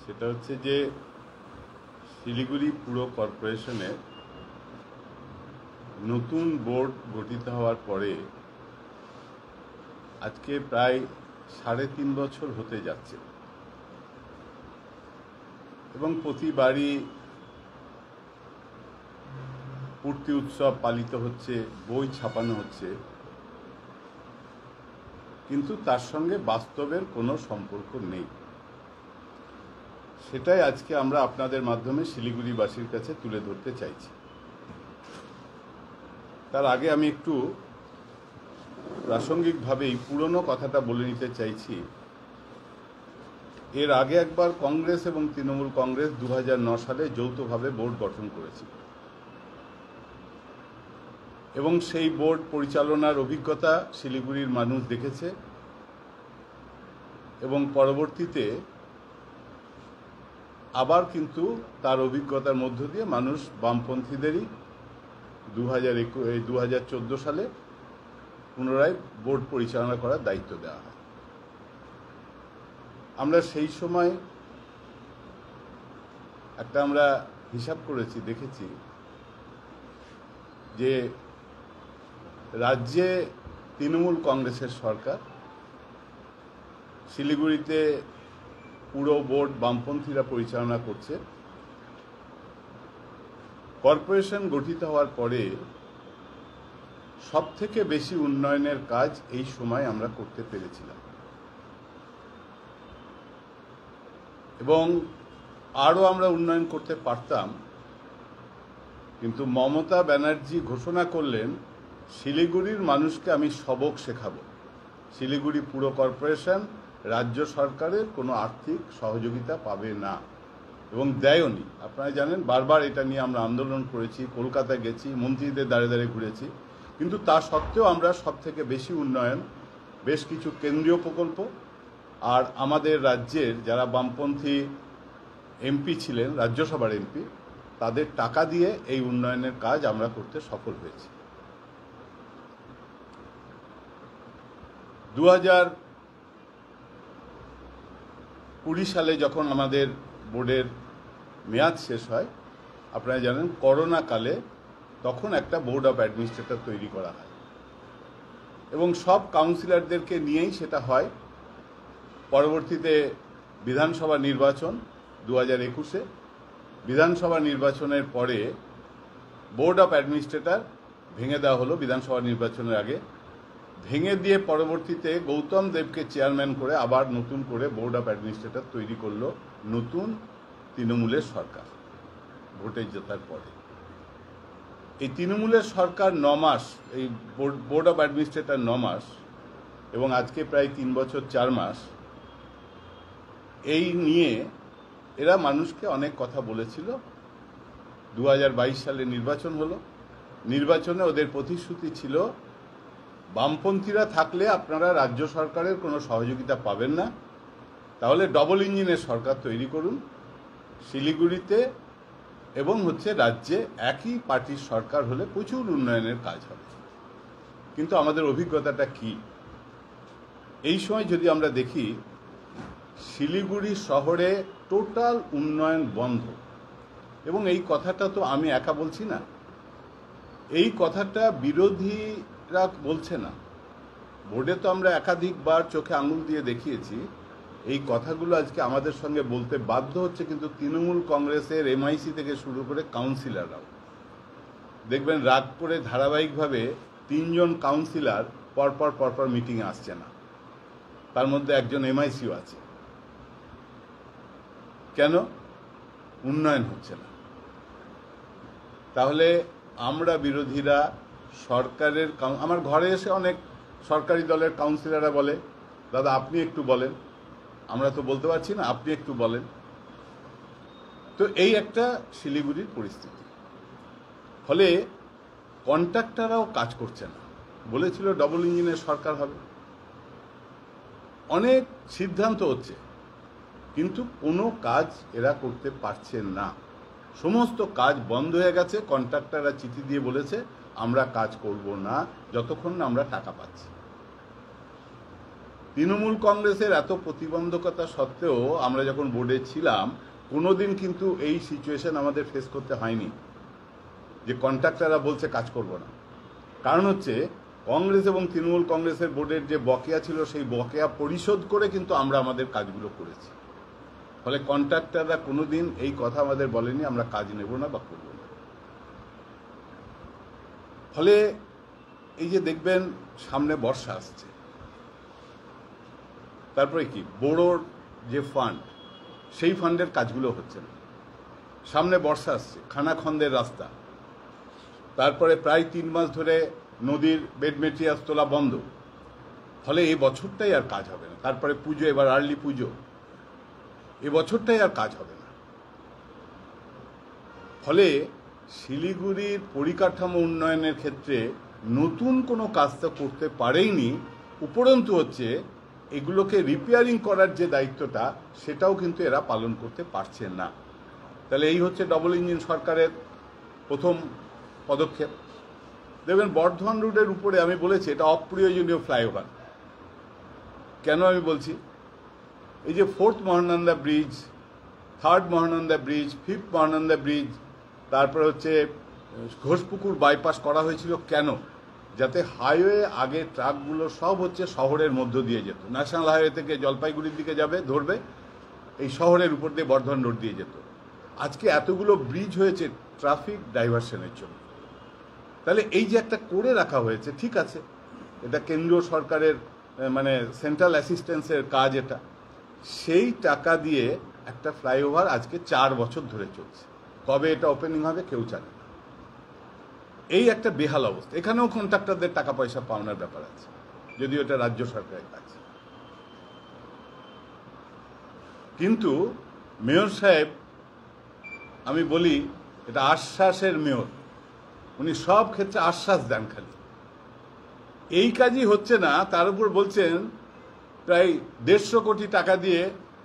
সেটা হচ্ছে যে শিলিগুড়ি পুর কর্পোরেশনের নতুন বোর্ড গঠিত হওয়ার পরে আজকে প্রায় ৩.৫ বছর হতে যাচ্ছে এবং প্রতিবারই পূর্তি উৎসব পালিত হচ্ছে, বই ছাপানো হচ্ছে, কিন্তু তার সঙ্গে বাস্তবের কোনো সম্পর্ক নেই। সেটাই আজকে আমরা আপনাদের মাধ্যমে শিলিগুড়িবাসীর কাছে তুলে ধরতে চাইছি। তার আগে আমি একটু প্রাসঙ্গিকভাবেই পুরনো কথাটা বলে নিতে চাইছি। এর আগে একবার কংগ্রেস এবং তৃণমূল কংগ্রেস 2009 সালে যৌথভাবে বোর্ড গঠন করেছিল এবং সেই বোর্ড পরিচালনার অভিজ্ঞতা শিলিগুড়ির মানুষ দেখেছে এবং পরবর্তীতে আবার কিন্তু তার অভিজ্ঞতার মধ্য দিয়ে মানুষ বামপন্থীদেরই 2014 সালে পুনরায় বোর্ড পরিচালনা করার দায়িত্ব দেওয়া হয়। আমরা সেই সময় আমরা হিসাব করেছি, দেখেছি যে রাজ্যে তৃণমূল কংগ্রেসের সরকার, শিলিগুড়িতে পুরো বোর্ড বামপন্থীরা পরিচালনা করছে। কর্পোরেশন গঠিত হওয়ার পরে সবথেকে বেশি উন্নয়নের কাজ এই সময় আমরা করতে পেরেছিলাম এবং আরও আমরা উন্নয়ন করতে পারতাম, কিন্তু মমতা ব্যানার্জি ঘোষণা করলেন শিলিগুড়ির মানুষকে আমি সবক শেখাবো। শিলিগুড়ি পুর কর্পোরেশন রাজ্য সরকারের কোনো আর্থিক সহযোগিতা পাবে না এবং দেয়নি। আপনারা জানেন, বারবার এটা নিয়ে আমরা আন্দোলন করেছি, কলকাতায় গেছি, মন্ত্রীদের দাঁড়ে দাঁড়িয়ে ঘুরেছি, কিন্তু তা সত্ত্বেও আমরা সবথেকে বেশি উন্নয়ন, বেশ কিছু কেন্দ্রীয় প্রকল্প আর আমাদের রাজ্যের যারা বামপন্থী এমপি ছিলেন, রাজ্যসভার এমপি, তাদের টাকা দিয়ে এই উন্নয়নের কাজ আমরা করতে সফল হয়েছি। 2020 সালে যখন আমাদের বোর্ডের মেয়াদ শেষ হয়, আপনারা জানেন করোনা কালে তখন একটা বোর্ড অফ অ্যাডমিনিস্ট্রেটর তৈরি করা হয় এবং সব কাউন্সিলরদেরকে নিয়েই সেটা হয়। পরবর্তীতে বিধানসভা নির্বাচন 2021-এ, বিধানসভা নির্বাচনের পরে বোর্ড অফ অ্যাডমিনিস্ট্রেটর ভেঙে দেওয়া হলো। বিধানসভা নির্বাচনের আগে ভেঙে দিয়ে পরবর্তীতে গৌতম দেবকে চেয়ারম্যান করে আবার নতুন করে বোর্ড অফ অ্যাডমিনিস্ট্রেটর তৈরি করলো নতুন তৃণমূলের সরকার ভোটে জেতার পরে। এই তৃণমূলের সরকার 9 মাস, এই বোর্ড অফ অ্যাডমিনিস্ট্রেটর 9 মাস এবং আজকে প্রায় 3 বছর 4 মাস, এই নিয়ে এরা মানুষকে অনেক কথা বলেছিল। 2022 সালে নির্বাচন হলো। নির্বাচনে ওদের প্রতিশ্রুতি ছিল বামপন্থীরা থাকলে আপনারা রাজ্য সরকারের কোনো সহযোগিতা পাবেন না, তাহলে ডবল ইঞ্জিনের সরকার তৈরি করুন শিলিগুড়িতে এবং রাজ্যে একই পার্টির সরকার হলে প্রচুর উন্নয়নের কাজ হবে। কিন্তু আমাদের অভিজ্ঞতাটা কি? এই সময় যদি আমরা দেখি, শিলিগুড়ি শহরে টোটাল উন্নয়ন বন্ধ এবং এই কথাটা তো আমি একা বলছি না, এই কথাটা বিরোধীরা বলছে না। বোর্ডে তো আমরা একাধিকবার চোখে আঙুল দিয়ে দেখিয়েছি, এই কথাগুলো আজকে আমাদের সঙ্গে বলতে বাধ্য হচ্ছে কিন্তু তৃণমূল কংগ্রেসের এমআইসি থেকে শুরু করে কাউন্সিলররাও। দেখবেন রাগ করে ধারাবাহিকভাবে 3 জন কাউন্সিলর পরপর মিটিংয়ে আসছে না, তার মধ্যে একজন এমআইসিও আছে। কেন? উন্নয়ন হচ্ছে না। তাহলে আমরা বিরোধীরা সরকারের, আমার ঘরে এসে অনেক সরকারি দলের কাউন্সিলররা বলে, দাদা আপনি একটু বলেন, আমরা তো বলতে পারছি না, আপনি একটু বলেন। তো এই একটা শিলিগুড়ির পরিস্থিতি। ফলে কন্ট্রাক্টররাও কাজ করছে না। বলেছিল ডবল ইঞ্জিনের সরকার হবে, অনেক সিদ্ধান্ত হচ্ছে, কিন্তু কোনো কাজ এরা করতে পারছে না। সমস্ত কাজ বন্ধ হয়ে গেছে। কন্ট্রাক্টররা চিঠি দিয়ে বলেছে আমরা কাজ করব না যতক্ষণ না আমরা টাকা পাচ্ছি। তৃণমূল কংগ্রেসের এত প্রতিবন্ধকতা সত্ত্বেও আমরা যখন বোর্ডে ছিলাম কোনোদিন কিন্তু এই সিচুয়েশন আমাদের ফেস করতে হয়নি যে কন্ট্রাক্টররা বলছে কাজ করব না। কারণ হচ্ছে কংগ্রেস এবং তৃণমূল কংগ্রেসের বোর্ডের যে বকেয়া ছিল সেই বকেয়া পরিশোধ করে কিন্তু আমরা আমাদের কাজগুলো করেছি। ফলে কন্ট্রাক্টররা কোনোদিন এই কথা আমাদের বলেনি আমরা কাজ নেব না বা করব না। ফলে এই যে দেখবেন সামনে বর্ষা আসছে, তারপরে কি বোরোর যে ফান্ড সেই ফান্ডের কাজগুলো হচ্ছে না। সামনে বর্ষা আসছে, খানাখন্দের রাস্তা, তারপরে প্রায় 3 মাস ধরে নদীর বেড মেটেরিয়ালস তোলা বন্ধ। ফলে এই বছরটাই আর কাজ হবে না। তারপরে পুজো, এবার আর্লি পুজো, এ বছরটাই আর কাজ হবে না। ফলে শিলিগুড়ির পরিকাঠামো উন্নয়নের ক্ষেত্রে নতুন কোনো কাজ তো করতে পারেইনি, উপরন্তু হচ্ছে এগুলোকে রিপেয়ারিং করার যে দায়িত্বটা সেটাও কিন্তু এরা পালন করতে পারছে না। তাহলে এই হচ্ছে ডবল ইঞ্জিন সরকারের প্রথম পদক্ষেপ। দেখবেন বর্ধমান রোডের উপরে আমি বলেছি এটা অপ্রয়োজনীয় ফ্লাইওভার। কেন আমি বলছি, এই যে 4th Mahananda bridge, 3rd Mahananda bridge, 5th Mahananda bridge, তারপরে হচ্ছে ঘোষপুকুর বাইপাস করা হয়েছিল কেন? যাতে হাইওয়ে আগে ট্রাকগুলো সব হচ্ছে শহরের মধ্য দিয়ে যেত, ন্যাশনাল হাইওয়ে থেকে জলপাইগুড়ির দিকে যাবে ধরবে, এই শহরের উপর দিয়ে বর্ধমান রোড দিয়ে যেত। আজকে এতগুলো ব্রিজ হয়েছে ট্রাফিক ডাইভারশনের জন্য। তাহলে এই যে একটা করে রাখা হয়েছে, ঠিক আছে, এটা কেন্দ্রীয় সরকারের মানে সেন্ট্রাল অ্যাসিস্ট্যান্সের কাজ, এটা সেই টাকা দিয়ে একটা ফ্লাইওভার আজকে 4 বছর ধরে চলছে। কবে এটা ওপেনিং হবে কেউ জানে না। এই একটা বেহাল অবস্থা। এখানেও কন্ট্রাক্টরদের টাকা পয়সা পাওনার ব্যাপার আছে, যদিও এটা রাজ্য সরকারের কাজ। কিন্তু মেয়র সাহেব, আমি বলি এটা আশ্বাসের মেয়র, উনি সব ক্ষেত্রে আশ্বাস দেন, খালি এই কাজই হচ্ছে না। তার উপর বলছেন প্রায় 150 কোটি টাকা দিয়ে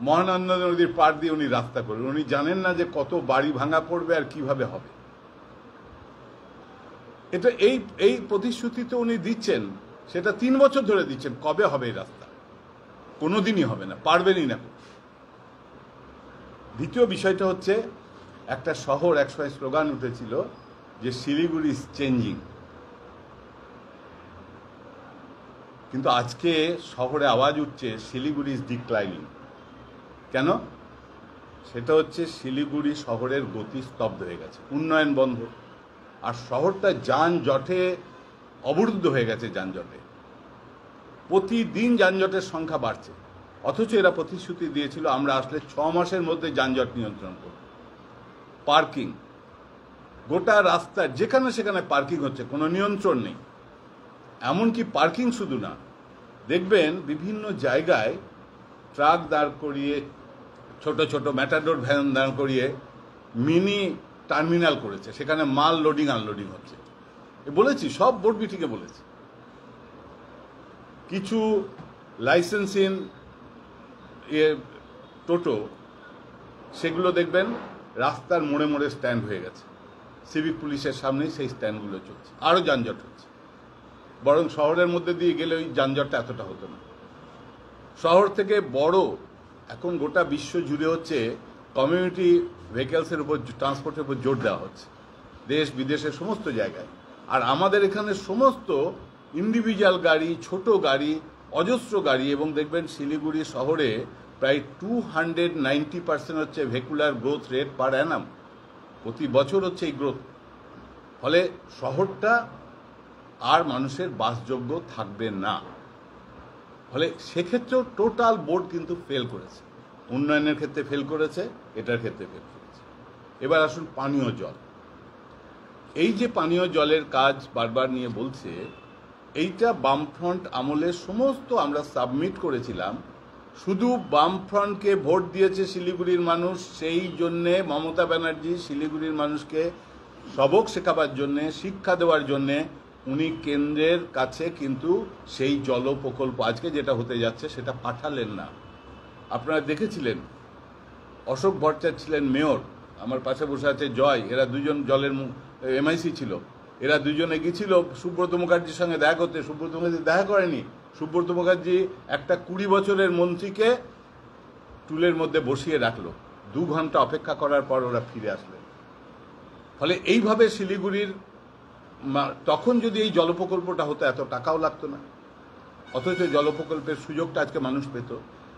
মহানন্দা নদীর পাড় দিয়ে উনি রাস্তা করবেন। উনি জানেন না যে কত বাড়ি ভাঙা পড়বে আর কিভাবে হবে। এটা এই প্রতিশ্রুতি তো উনি দিচ্ছেন, সেটা 3 বছর ধরে দিচ্ছেন। কবে হবে এই রাস্তা? কোনোদিনই হবে না, পারবেনই না। দ্বিতীয় বিষয়টা হচ্ছে, একটা শহর একসময় স্লোগান উঠেছিল যে শিলিগুড়ি ইজ চেঞ্জিং, কিন্তু আজকে শহরে আওয়াজ উঠছে শিলিগুড়ি ইজ ডিক্লাইনিং। কেন? সেটা হচ্ছে শিলিগুড়ি শহরের গতি স্তব্ধ হয়ে গেছে, উন্নয়ন বন্ধ, আর শহরটা যানজটে অবরুদ্ধ হয়ে গেছে। যানজটে প্রতিদিন যানজটের সংখ্যা বাড়ছে, অথচ এরা প্রতিশ্রুতি দিয়েছিল আমরা আসলে 6 মাসের মধ্যে যানজট নিয়ন্ত্রণ করব। পার্কিং, গোটা রাস্তার যেখানে সেখানে পার্কিং হচ্ছে, কোনো নিয়ন্ত্রণ নেই। এমনকি পার্কিং শুধু না, দেখবেন বিভিন্ন জায়গায় ট্রাক দাঁড় করিয়ে, ছোট ছোট ম্যাটাডোর ভ্যান দাঁড় করিয়ে মিনি টার্মিনাল করেছে, সেখানে মাল লোডিং আনলোডিং হচ্ছে। বলেছি, সব বোর্ড মিটিংয়ে বলেছি। কিছু লাইসেন্সিং টোটো, সেগুলো দেখবেন রাস্তার মোড়ে মোড়ে স্ট্যান্ড হয়ে গেছে, সিভিক পুলিশের সামনেই সেই স্ট্যান্ডগুলো চলছে। আরও যানজট হচ্ছে, বরং শহরের মধ্যে দিয়ে গেলে ওই যানজটটা এতটা হতো না। শহর থেকে বড় এখন গোটা বিশ্ব জুড়ে হচ্ছে কমিউনিটি ভেহিকেলসের উপর, ট্রান্সপোর্টের উপর জোর দেওয়া হচ্ছে, দেশ বিদেশের সমস্ত জায়গায়। আর আমাদের এখানে সমস্ত ইন্ডিভিজুয়াল গাড়ি, ছোট গাড়ি, অজস্র গাড়ি, এবং দেখবেন শিলিগুড়ি শহরে প্রায় 290% হচ্ছে ভেহিকুলার গ্রোথ রেট পার অ্যানাম, প্রতি বছর হচ্ছে এই গ্রোথ। ফলে শহরটা আর মানুষের বাসযোগ্য থাকবে না। ফলে সেক্ষেত্রেও টোটাল বোর্ড কিন্তু ফেল করেছে, উন্নয়নের ক্ষেত্রে ফেল করেছে, এটার ক্ষেত্রে ফেল করেছে। এবার আসুন পানীয় জল। এই যে পানীয় জলের কাজ বারবার নিয়ে বলছে, এইটা বামফ্রন্ট আমলে সমস্ত আমরা সাবমিট করেছিলাম। শুধু বামফ্রন্টকে ভোট দিয়েছে শিলিগুড়ির মানুষ, সেই জন্যে মমতা ব্যানার্জি শিলিগুড়ির মানুষকে সবক শেখাবার জন্যে, শিক্ষা দেওয়ার জন্যে উনি কেন্দ্রের কাছে কিন্তু সেই জল প্রকল্প আজকে যেটা হতে যাচ্ছে সেটা পাঠালেন না। আপনারা দেখেছিলেন, অশোক ভট্টাচার্য ছিলেন মেয়র, আমার পাশে বসে আছে জয়, এরা দুজন জলের MIC ছিল, এরা দুজনে গিয়েছিল সুব্রত মুখার্জির সঙ্গে দেখা করতে। সুব্রত মুখার্জি দেখা করেনি, সুব্রত মুখার্জি একটা 20 বছরের মন্ত্রীকে টুলের মধ্যে বসিয়ে রাখলো, 2 ঘন্টা অপেক্ষা করার পর ওরা ফিরে আসলেন। ফলে এইভাবে শিলিগুড়ির তখন যদি এই জলপ্রকল্পটা হতো এত টাকাও লাগতো না, অথচ জলপ্রকল্পের সুযোগটা আজকে মানুষ পেত।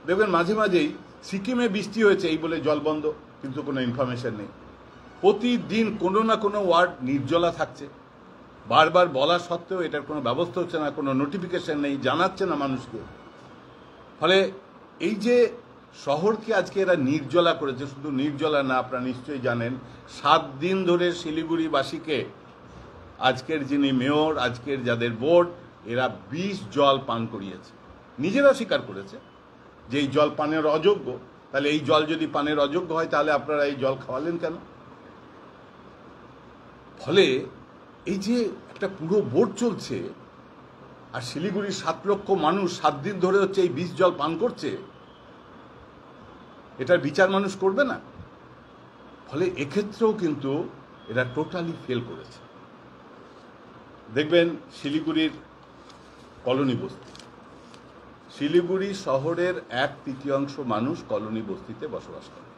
দেখবেন মাঝে মাঝেই সিকিমে বৃষ্টি হয়েছে এই বলে জল বন্ধ, কিন্তু কোনো ইনফরমেশন নেই। প্রতিদিন কোনো না কোনো ওয়ার্ড নির্জলা থাকছে, বারবার বলা সত্ত্বেও এটার কোনো ব্যবস্থা হচ্ছে না, কোনো নোটিফিকেশন নেই, জানাচ্ছে না মানুষকে। ফলে এই যে শহরকে আজকে এরা নির্জলা করেছে, শুধু নির্জলা না, আপনারা নিশ্চয়ই জানেন 7 দিন ধরে শিলিগুড়িবাসীকে আজকের যিনি মেয়র, আজকের যাদের বোর্ড, এরা বিষ জল পান করিয়েছে। নিজেরা স্বীকার করেছে যে এই জল পানের অযোগ্য। তাহলে এই জল যদি পানের অযোগ্য হয় তাহলে আপনারা এই জল খাওয়ালেন কেন? ফলে এই যে একটা পুরো বোর্ড চলছে আর শিলিগুড়ির 7 লক্ষ মানুষ 7 দিন ধরে হচ্ছে এই বিষ জল পান করছে, এটার বিচার মানুষ করবে না? ফলে এক্ষেত্রেও কিন্তু এরা টোটালি ফেল করেছে। দেখবেন শিলিগুড়ির কলোনি বস্তি, শিলিগুড়ি শহরের 1/3 মানুষ কলোনি বস্তিতে বসবাস করে।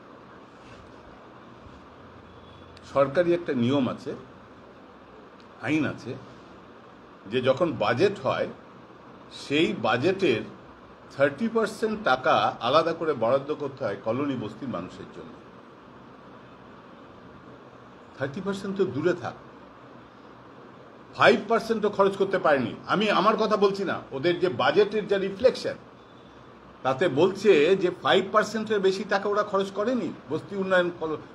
সরকারি একটা নিয়ম আছে, আইন আছে, যে যখন বাজেট হয় সেই বাজেটের 30% টাকা আলাদা করে বরাদ্দ করতে হয় কলোনি বস্তির মানুষের জন্য। 30% তো দূরে থাক, 5%ও খরচ করতে পারেনি। আমি আমার কথা বলছি না, ওদের যে বাজেটের যা রিফ্লেকশন তাতে বলছে যে 5%-এর বেশি টাকা ওরা খরচ করেনি বস্তি উন্নয়ন,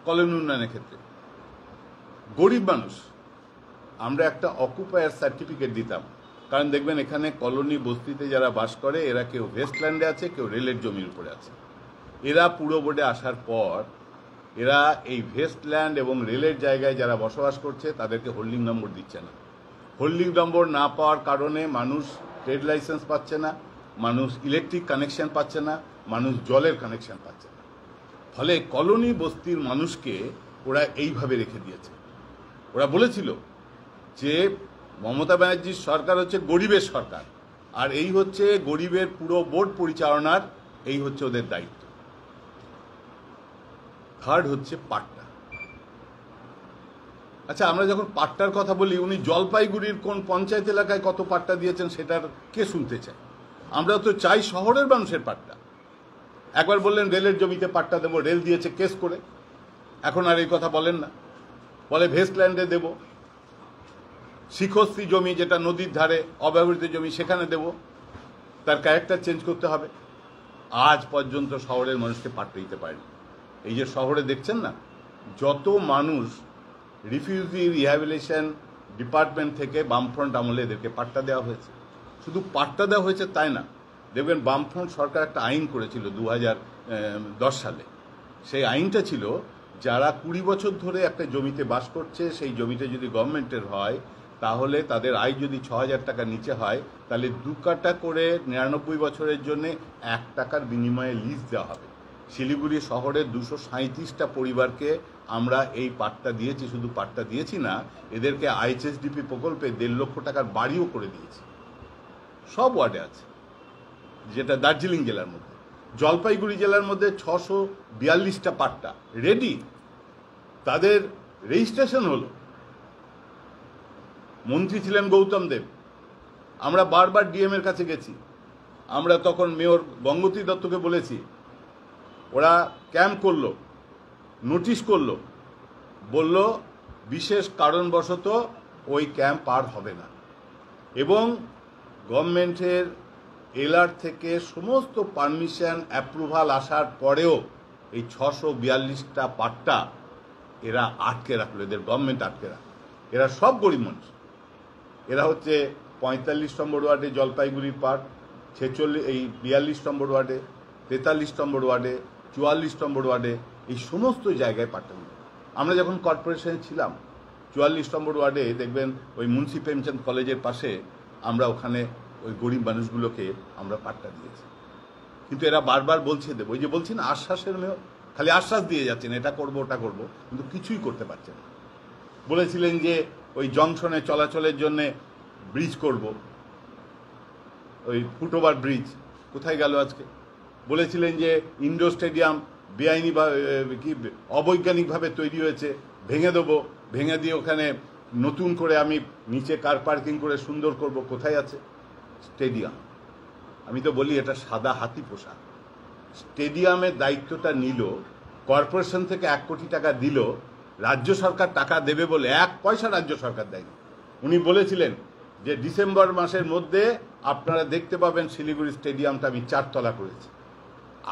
কলোনি উন্নয়নের ক্ষেত্রে। গরিব মানুষ, আমরা একটা অকুপায়ার সার্টিফিকেট দিতাম, কারণ দেখবেন এখানে কলোনি বস্তিতে যারা বাস করে এরা কেউ ভেস্টল্যান্ডে আছে, কেউ রেলের জমির উপরে আছে। এরা পুরো বোর্ডে আসার পর এরা এই ভেস্টল্যান্ড এবং রেলের জায়গায় যারা বসবাস করছে তাদেরকে হোল্ডিং নম্বর দিচ্ছে না। হোল্ডিং নম্বর না পাওয়ার কারণে মানুষ ট্রেড লাইসেন্স পাচ্ছে না, মানুষ ইলেকট্রিক কানেকশন পাচ্ছে না, মানুষ জলের কানেকশন পাচ্ছে না। ফলে কলোনি বস্তির মানুষকে ওরা এইভাবে রেখে দিয়েছে। ওরা বলেছিল যে মমতা ব্যানার্জির সরকার হচ্ছে গরিবের সরকার, আর এই হচ্ছে গরিবের পুরো বোর্ড পরিচালনার, এই হচ্ছে ওদের দায়িত্ব। থার্ড হচ্ছে পাট্টা। আচ্ছা, আমরা যখন পাট্টার কথা বলি, উনি জলপাইগুড়ির কোন পঞ্চায়েত এলাকায় কত পাট্টা দিয়েছেন সেটার কে শুনতে চায়? আমরা তো চাই শহরের মানুষের পাট্টা। একবার বললেন রেলের জমিতে পাট্টা দেবো, রেল দিয়েছে কেস করে, এখন আর এই কথা বলেন না, বলে ভেস্টল্যান্ডে দেব। শিখস্তি জমি যেটা নদীর ধারে অব্যবহৃত জমি সেখানে দেব, তার ক্যারেক্টার চেঞ্জ করতে হবে। আজ পর্যন্ত শহরের মানুষকে পাট্টা দিতে পারেনি। এই যে শহরে দেখছেন না, যত মানুষ রিফিউজি রিহ্যাবিলিটেশন ডিপার্টমেন্ট থেকে বামফ্রন্ট আমলে এদেরকে পাট্টা দেওয়া হয়েছে। শুধু পাট্টা দেওয়া হয়েছে তাই না, দেখবেন বামফ্রন্ট সরকার একটা আইন করেছিল 2010 সালে। সেই আইনটা ছিল যারা 20 বছর ধরে একটা জমিতে বাস করছে, সেই জমিতে যদি গভর্নমেন্টের হয় তাহলে তাদের আয় যদি 6,000 টাকার নিচে হয় তাহলে 2 কাটা করে 99 বছরের জন্য 1 টাকার বিনিময়ে লিজ দেওয়া হবে। শিলিগুড়ি শহরের 237টা পরিবারকে আমরা এই পাট্টা দিয়েছি। শুধু পাট্টা দিয়েছি না, এদেরকে আইএচএসডিপি প্রকল্পে 1.5 লক্ষ টাকার বাড়িও করে দিয়েছি। সব ওয়ার্ডে আছে, যেটা দার্জিলিং জেলার মধ্যে। জলপাইগুড়ি জেলার মধ্যে 642টা পাট্টা রেডি, তাদের রেজিস্ট্রেশন হলো। মন্ত্রী ছিলেন গৌতম দেব, আমরা বারবার ডিএম এর কাছে গেছি, আমরা তখন মেয়র গঙ্গোত্রী দত্তকে বলেছি, ওরা ক্যাম্প করলো, নোটিশ করলো, বলল বিশেষ কারণবশত ওই ক্যাম্প আর হবে না। এবং গভর্নমেন্টের এলআর থেকে সমস্ত পারমিশন অ্যাপ্রুভাল আসার পরেও এই 642টা পাট্টা এরা আটকে রাখলো, এদের গভর্নমেন্ট আটকে রাখলো। এরা সব গরিব মানুষ। এরা হচ্ছে 45 নম্বর ওয়ার্ডে জলপাইগুড়ির পাট, 42 নম্বর ওয়ার্ডে, 43 নম্বর ওয়ার্ডে, 44 নম্বর ওয়ার্ডে, এই সমস্ত জায়গায় পাট্টা দিল। আমরা যখন কর্পোরেশনে ছিলাম 44 নম্বর ওয়ার্ডে দেখবেন ওই মুন্সি প্রেমচাঁদ কলেজের পাশে আমরা ওখানে ওই গরিব মানুষগুলোকে আমরা পাট্টা দিয়েছি। কিন্তু এরা বারবার বলছে দেবো, ওই যে বলছি না আশ্বাসের মেয়ে, খালি আশ্বাস দিয়ে যাচ্ছেন এটা করব ওটা করব, কিন্তু কিছুই করতে পারছেন না। বলেছিলেন যে ওই জংশনে চলাচলের জন্যে ব্রিজ করব, ওই ফুটওভার ব্রিজ কোথায় গেল আজকে? বলেছিলেন যে ইন্ডোর স্টেডিয়াম বেআইনি বা কি অবৈজ্ঞানিকভাবে তৈরি হয়েছে, ভেঙে দেবো, ভেঙে দিয়ে ওখানে নতুন করে আমি নিচে কার পার্কিং করে সুন্দর করব। কোথায় আছে স্টেডিয়াম? আমি তো বলি এটা সাদা হাতি পোষা। স্টেডিয়ামের দায়িত্বটা নিল, কর্পোরেশন থেকে 1 কোটি টাকা দিল, রাজ্য সরকার টাকা দেবে বলে 1 পয়সা রাজ্য সরকার দেয়নি। উনি বলেছিলেন যে ডিসেম্বর মাসের মধ্যে আপনারা দেখতে পাবেন শিলিগুড়ি স্টেডিয়ামটা আমি 4 তলা করেছি।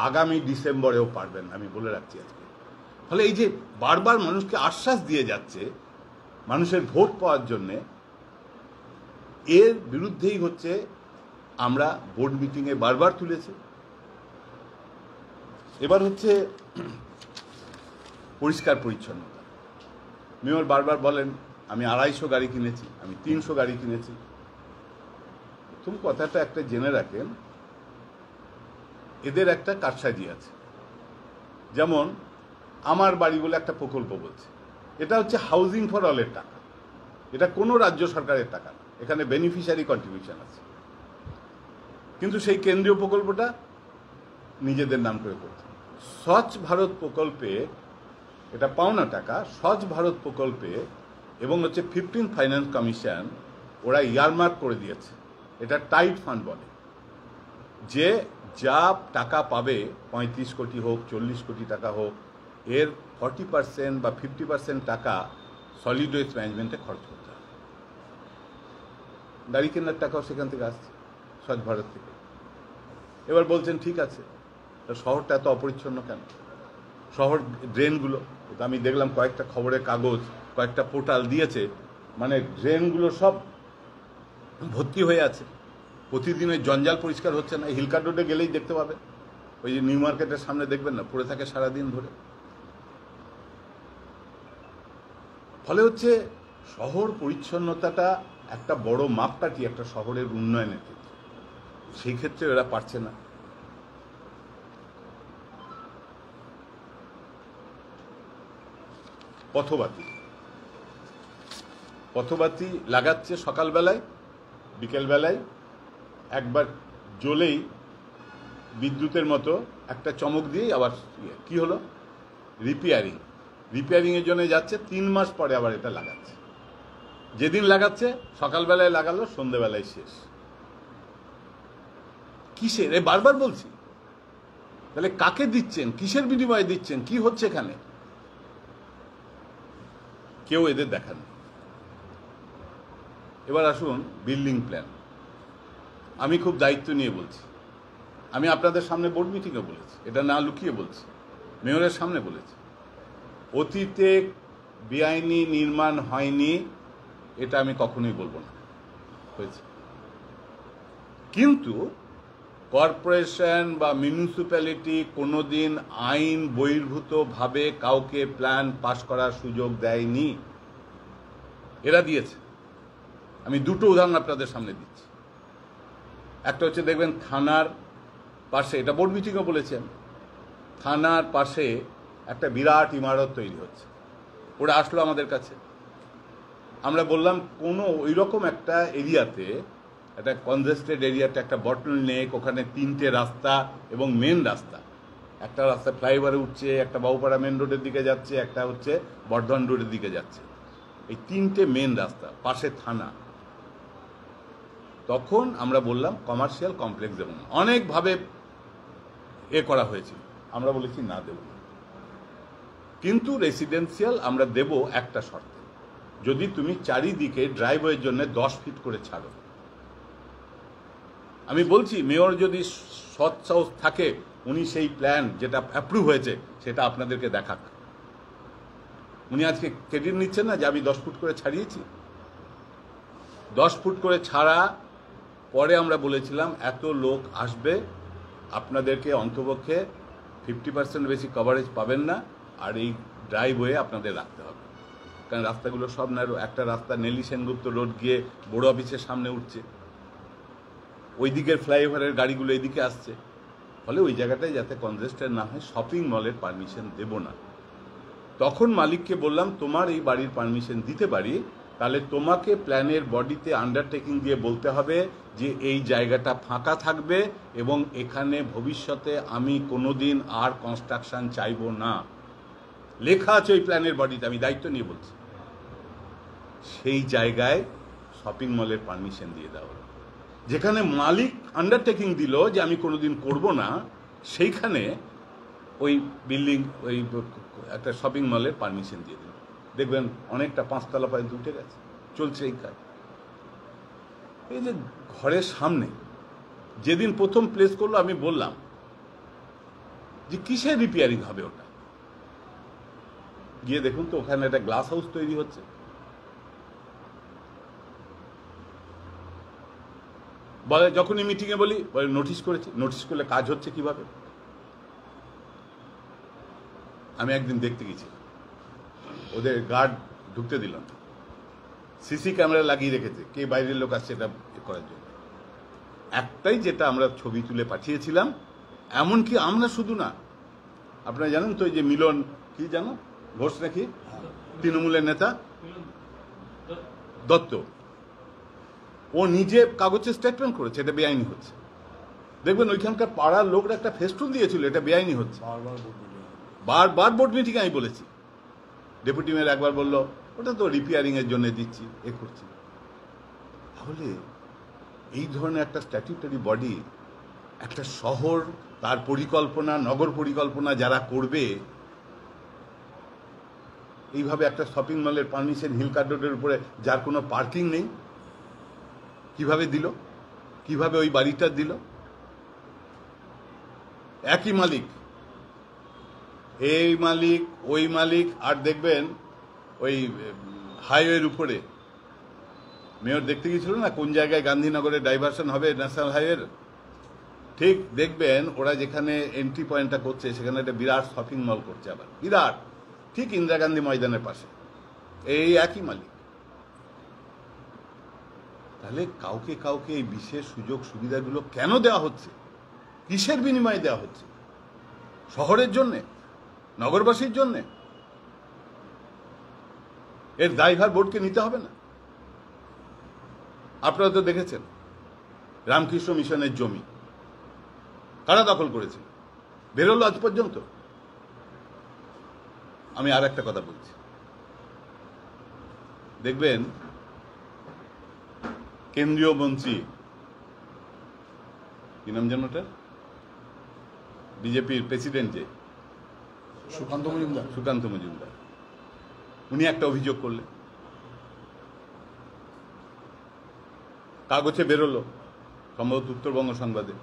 আগামী ডিসেম্বরেও পারবেন, আমি বলে রাখছি আজকে। ফলে এই যে বারবার মানুষকে আশ্বাস দিয়ে যাচ্ছে মানুষের ভোট পাওয়ার জন্যে, এর বিরুদ্ধেই হচ্ছে আমরা বোর্ড মিটিংয়ে বারবার তুলেছি। এবার হচ্ছে পরিষ্কার পরিচ্ছন্নতা। মেয়র বারবার বলেন আমি 250 গাড়ি কিনেছি, আমি 300 গাড়ি কিনেছি। প্রথম কথাটা একটা জেনে রাখেন, এদের একটা কারসাজি আছে। যেমন আমার বাড়ি বলে একটা প্রকল্প বলছে, এটা হচ্ছে হাউজিং ফর অলের টাকা, এটা কোনো রাজ্য সরকারের টাকা না, এখানে বেনিফিশিয়ারি কন্ট্রিবিউশন আছে। কিন্তু সেই কেন্দ্রীয় প্রকল্পটা নিজেদের নাম করে করছে। স্বচ্ছ ভারত প্রকল্পে এটা পাওনা টাকা, স্বচ্ছ ভারত প্রকল্পে এবং হচ্ছে 15th ফাইন্যান্স কমিশন ওরা ইয়ারমার্ক করে দিয়েছে, এটা টাইট ফান্ড বলে, যে যা টাকা পাবে 35 কোটি হোক 40 কোটি টাকা হোক, এর 40% বা 50% টাকা সলিড ওয়েস্ট ম্যানেজমেন্টে খরচ করতে হবে। গাড়ি কেনার টাকাও সেখান থেকে আসছে, স্বচ্ছ ভারত থেকে। এবার বলছেন ঠিক আছে, তা শহরটা এত অপরিচ্ছন্ন কেন? শহর ড্রেনগুলো, আমি দেখলাম কয়েকটা খবরের কাগজ, কয়েকটা পোর্টাল দিয়েছে, মানে ড্রেনগুলো সব ভর্তি হয়ে আছে, প্রতিদিন ওই জঞ্জাল পরিষ্কার হচ্ছে না। হিলকার রোডে গেলেই দেখতে পাবে, ওই যে নিউ মার্কেটের সামনে দেখবেন না, পড়ে থাকে সারাদিন ধরে। ফলে হচ্ছে শহর পরিচ্ছন্নতাটা একটা বড় মাপকাঠি একটা শহরের উন্নয়নের ক্ষেত্রে, সেই ক্ষেত্রে এরা পারছে না। পথবাতি লাগাচ্ছে সকালবেলায়, বিকেলবেলায় একবার জ্বলেই বিদ্যুতের মতো একটা চমক দিয়েই আবার কি হলো, রিপেয়ারিংয়ের জন্য যাচ্ছে, 3 মাস পরে আবার এটা লাগাচ্ছে। যেদিন লাগাচ্ছে সকালবেলায় লাগালো, সন্ধ্যেবেলায় শেষ। কিসের? বারবার বলছি, তাহলে কাকে দিচ্ছেন, কিসের বিনিময়ে দিচ্ছেন, কি হচ্ছে এখানে? কেউ এদের দেখান। এবার আসুন বিল্ডিং প্ল্যান। আমি খুব দায়িত্ব নিয়ে বলছি, আমি আপনাদের সামনে বোর্ড মিটিংয়ে বলেছি, এটা না লুকিয়ে বলছি, মেয়রের সামনে বলেছি, অতীতে বেআইনি নির্মাণ হয়নি এটা আমি কখনোই বলবো না, হয়েছে। কিন্তু কর্পোরেশন বা মিউনিসিপ্যালিটি কোনোদিন আইন বহির্ভূতভাবে কাউকে প্ল্যান পাশ করার সুযোগ দেয়নি, এরা দিয়েছে। আমি 2টো উদাহরণ আপনাদের সামনে দিচ্ছি। একটা হচ্ছে দেখবেন থানার পাশে, এটা বোর্ড মিটিংও বলেছেন, থানার পাশে একটা বিরাট ইমারত তৈরি হচ্ছে। ওরা আসলো আমাদের কাছে, আমরা বললাম কোনো ওই রকম একটা এরিয়াতে, একটা কনজেস্টেড এরিয়াতে একটা বটল নেক, ওখানে 3টে রাস্তা এবং মেন রাস্তা, একটা রাস্তা ফ্লাইওভারে উঠছে, একটা বাবুপাড়া মেন রোডের দিকে যাচ্ছে, একটা হচ্ছে বর্ধমান রোডের দিকে যাচ্ছে, এই 3টে মেন রাস্তা, পাশে থানা। তখন আমরা বললাম কমার্শিয়াল কমপ্লেক্স দেব না, অনেকভাবে করা হয়েছিল, আমরা বলেছি না দেব, কিন্তু রেসিডেন্সিয়াল আমরা দেব একটা শর্তে, যদি তুমি চারিদিকে ড্রাইভওয়ের জন্য 10 ফিট করে ছাড়ো। আমি বলছি মেয়র যদি সৎ সাহস থাকে, উনি সেই প্ল্যান যেটা অ্যাপ্রুভ হয়েছে সেটা আপনাদেরকে দেখাক। উনি আজকে ক্রেডিট নিচ্ছেন না যে আমি 10 ফুট করে ছাড়িয়েছি। 10 ফুট করে ছাড়া পরে আমরা বলেছিলাম এত লোক আসবে, আপনাদেরকে অন্তপক্ষে 50% বেশি কভারেজ পাবেন না, আর এই ড্রাইভওয়ে আপনাদের রাখতে হবে, কারণ রাস্তাগুলো সব ন্যারো। একটা রাস্তা নেলি সেনগুপ্ত রোড গিয়ে বড় অফিসের সামনে উঠছে, ওই দিকের ফ্লাইওভারের গাড়িগুলো এদিকে আসছে, ফলে ওই জায়গাটায় যাতে কনজেস্টেড না হয়, শপিং মলের পারমিশন দেব না। তখন মালিককে বললাম তোমার এই বাড়ির পারমিশন দিতে পারি, তাহলে তোমাকে প্ল্যানের বডিতে আন্ডারটেকিং দিয়ে বলতে হবে যে এই জায়গাটা ফাঁকা থাকবে এবং এখানে ভবিষ্যতে আমি কোনোদিন আর কনস্ট্রাকশন চাইবো না। লেখা আছে ওই প্ল্যানের বডিতে, আমি দায়িত্ব নিয়ে বলছি। সেই জায়গায় শপিং মলের পারমিশন দিয়ে দেওয়া হলো। যেখানে মালিক আন্ডারটেকিং দিল যে আমি কোনোদিন করব না, সেইখানে ওই বিল্ডিং, ওই একটা শপিং মলের পারমিশন দিয়ে দিল। দেখবেন অনেকটা 5 তলা পর্যন্ত উঠে গেছে, চলছে এই কাজ। এই যে ঘরের সামনে যেদিন প্রথম প্লেস করলো, আমি বললাম যে কিসের রিপেয়ারিং হবে ওটা, গিয়ে দেখুন তো ওখানে একটা গ্লাস হাউস তৈরি হচ্ছে। বলে যখনই মিটিংয়ে বলি, বলে নোটিশ করেছি। নোটিশ করলে কাজ হচ্ছে কিভাবে? আমি একদিন দেখতে গেছি, ওদের গার্ড ঢুকতে দিল না, সিসি ক্যামেরা লাগিয়ে রেখেছে, কে বাইরের লোক আসছে এটা করার জন্য। একটাই, যেটা আমরা ছবি তুলে পাঠিয়েছিলাম। এমনকি আমরা শুধু না, আপনারা জানেন তো, এই যে মিলন কি জানো ঘোষ নাকি, তৃণমূলের নেতা দত্ত, ও নিজে কাগজে স্টেটমেন্ট করেছে এটা বেআইনি হচ্ছে। দেখবেন ওইখানকার পাড়ার লোকরা একটা ফেস্টুন দিয়েছিল এটা বেআইনি হচ্ছে। বারবার বোর্ড মিটিং আমি বলেছি। ডেপুটি মেয়র একবার বলল ওটা তো রিপেয়ারিং এর জন্য দিচ্ছি, এ করছি। তাহলে এই ধরনের একটা স্ট্যাটিউটারি বডি, একটা শহর, তার পরিকল্পনা, নগর পরিকল্পনা যারা করবে, এইভাবে একটা শপিং মলের পারমিশন হিলকার রোডের উপরে, যার কোনো পার্কিং নেই, কিভাবে দিল? কিভাবে ওই বাড়িটা দিল? একই মালিক, এই মালিক, ওই মালিক। আর দেখবেন ওই হাইওয়ের উপরে মেয়র দেখতে গিয়েছিল না কোন জায়গায় গান্ধীনগরে ডাইভারশন হবে ন্যাশনাল হাইওয়ের, ঠিক দেখবেন ওরা যেখানে এন্ট্রি পয়েন্টটা করছে সেখানে একটা বিরাট শপিং মল করছে, আবার বিরাট, ঠিক ইন্দিরা গান্ধী ময়দানের পাশে। এই একই মালিক। তাহলে কাউকে কাউকে এই বিশেষ সুযোগ সুবিধাগুলো কেন দেওয়া হচ্ছে? কিসের বিনিময়ে দেওয়া হচ্ছে? শহরের জন্যে, নগরবাসীর জন্যে? এর দায়ভার বোর্ডকে নিতে হবে না? আপনারা তো দেখেছেন রামকৃষ্ণ মিশনের জমি কারা দখল করেছে, বেরোলো আজ পর্যন্ত। আমি আর একটা কথা বলছি, দেখবেন কেন্দ্রীয় মন্ত্রী, কি নাম যেন ওটা, বিজেপির প্রেসিডেন্ট যে সুকান্ত মজুমদার, উনি একটা অভিযোগ করলেন, কাগজে বেরোলো, সম্ভবত উত্তরবঙ্গ সংবাদে,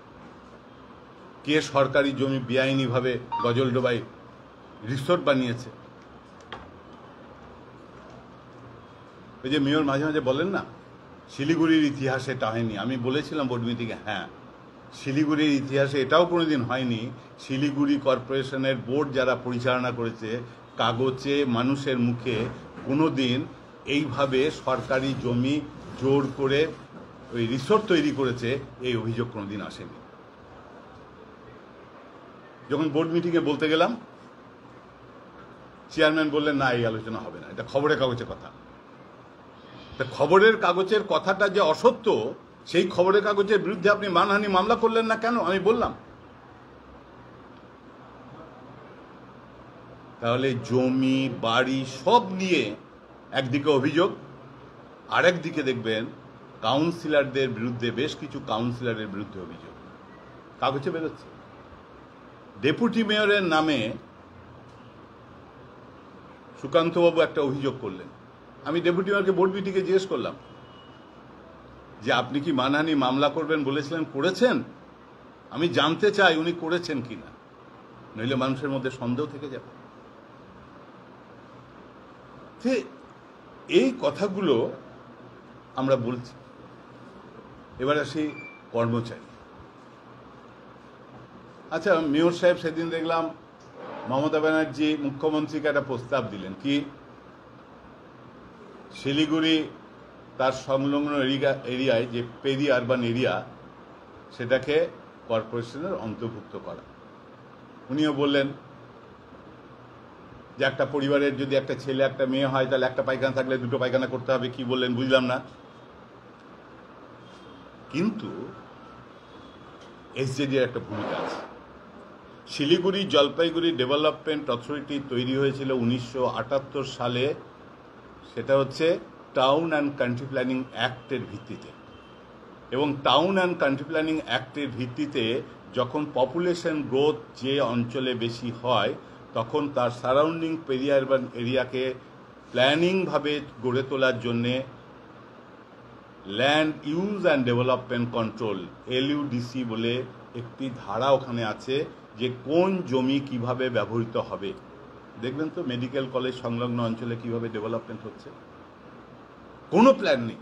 কে সরকারি জমি বেআইনিভাবে গজলডোবায় রিসোর্ট বানিয়েছে। ওই যে মেয়র মাঝে মাঝে বলেন না শিলিগুড়ির ইতিহাসে এটা হয়নি, আমি বলেছিলাম বোর্ড মিটিংয়ে, হ্যাঁ শিলিগুড়ির ইতিহাসে এটাও কোনোদিন হয়নি। শিলিগুড়ি কর্পোরেশনের বোর্ড যারা পরিচালনা করেছে, কাগজে মানুষের মুখে কোনোদিন এইভাবে সরকারি জমি জোর করে ওই রিসোর্ট তৈরি করেছে, এই অভিযোগ কোনোদিন আসেনি। যখন বোর্ড মিটিংয়ে বলতে গেলাম, চেয়ারম্যান বললেন না, এই আলোচনা হবে না, এটা খবরের কাগজের কথা। তা খবরের কাগজের কথাটা যে অসত্য, সেই খবরের কাগজের বিরুদ্ধে আপনি মানহানি মামলা করলেন না কেন? আমি বললাম। তাহলে জমি, বাড়ি সব নিয়ে একদিকে অভিযোগ, আরেকদিকে দেখবেন কাউন্সিলরদের বিরুদ্ধে, বেশ কিছু কাউন্সিলরের বিরুদ্ধে অভিযোগ কাগজে বেরোচ্ছে। ডেপুটি মেয়রের নামে সুকান্তবাবু একটা অভিযোগ করলেন। আমি ডেপুটি মেয়রকে বোর্ড মিটিংয়ে জিজ্ঞেস করলাম যে আপনি কি মানহানি মামলা করবেন বলেছিলেন, করেছেন? আমি জানতে চাই উনি করেছেন কিনা, নইলে মানুষের মধ্যে সন্দেহ থেকে যাবে। এই কথাগুলো আমরা বলছি। এবার আসি কর্মচারী। আচ্ছা, মেয়র সাহেব সেদিন দেখলাম মমতা ব্যানার্জি মুখ্যমন্ত্রীকে একটা প্রস্তাব দিলেন, কি শিলিগুড়ি তার সংলগ্ন এরিয়ায় যে পেরি আরবান এরিয়া, সেটাকে কর্পোরেশনের অন্তর্ভুক্ত করা। উনিও বললেন যে একটা পরিবারের যদি একটা ছেলে একটা মেয়ে হয় তাহলে একটা পায়খানা থাকলে দুটো পায়খানা করতে হবে, কি বললেন বুঝলাম না। কিন্তু এসজেডি এর একটা ভূমিকা আছে। শিলিগুড়ি জলপাইগুড়ি ডেভেলপমেন্ট অথরিটি তৈরি হয়েছিল 1978 সালে, সেটা হচ্ছে টাউন অ্যান্ড কান্ট্রি প্ল্যানিং অ্যাক্টের ভিত্তিতে। এবং টাউন অ্যান্ড কান্ট্রি প্ল্যানিং অ্যাক্টের ভিত্তিতে যখন পপুলেশন গ্রোথ যে অঞ্চলে বেশি হয় তখন তার সারাউন্ডিং পেরিয়ারবান এরিয়াকে প্ল্যানিংভাবে গড়ে তোলার জন্যে land use and development control LUDC বলে একটি ধারা ওখানে আছে, যে কোন জমি কিভাবে ব্যবহৃত হবে। দেখবেন তো মেডিকেল কলেজ সংলগ্ন অঞ্চলে কিভাবে ডেভেলপমেন্ট হচ্ছে, কোনো প্ল্যান নেই।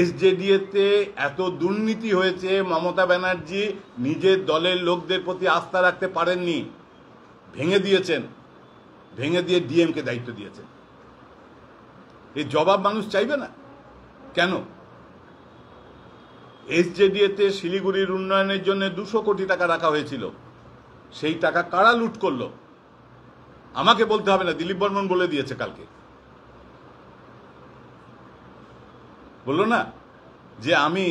এসজেডিএতে এত দুর্নীতি হয়েছে, মমতা ব্যানার্জি নিজের দলের লোকদের প্রতি আস্থা রাখতে পারেননি, ভেঙে দিয়েছেন, ভেঙে দিয়ে ডিএমকে দায়িত্ব দিয়েছেন। এই জবাব মানুষ চাইবে না কেন? এসজেডিএতে শিলিগুড়ির উন্নয়নের জন্য 200 কোটি টাকা রাখা হয়েছিল, সেই টাকা কারা লুট করলো আমাকে বলতে হবে না, দিলীপ বর্মন বলে দিয়েছে কালকে, বললো না যে আমি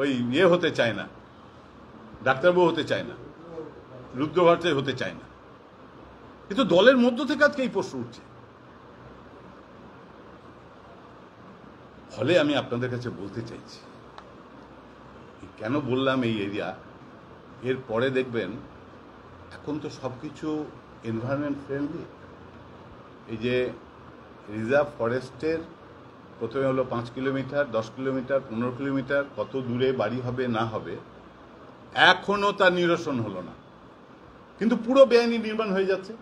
ওই হতে চাই না, ডাক্তারবাবু হতে চাই না, রুদ্রভারতে হতে চাই না। কিন্তু দলের মধ্য থেকে আজকে এই প্রশ্ন উঠছে। ফলে আমি আপনাদের কাছে বলতে চাইছি, কেন বললাম এই এরিয়া, এর পরে দেখবেন এখন তো সবকিছু এনভায়রনমেন্ট ফ্রেন্ডলি। এই যে রিজার্ভ ফরেস্টের প্রথমে হলো 5 কিলোমিটার, 10 কিলোমিটার, 15 কিলোমিটার, কত দূরে বাড়ি হবে না হবে এখনো তার নিরসন হলো না, কিন্তু পুরো বেআইনি নির্মাণ হয়ে যাচ্ছে।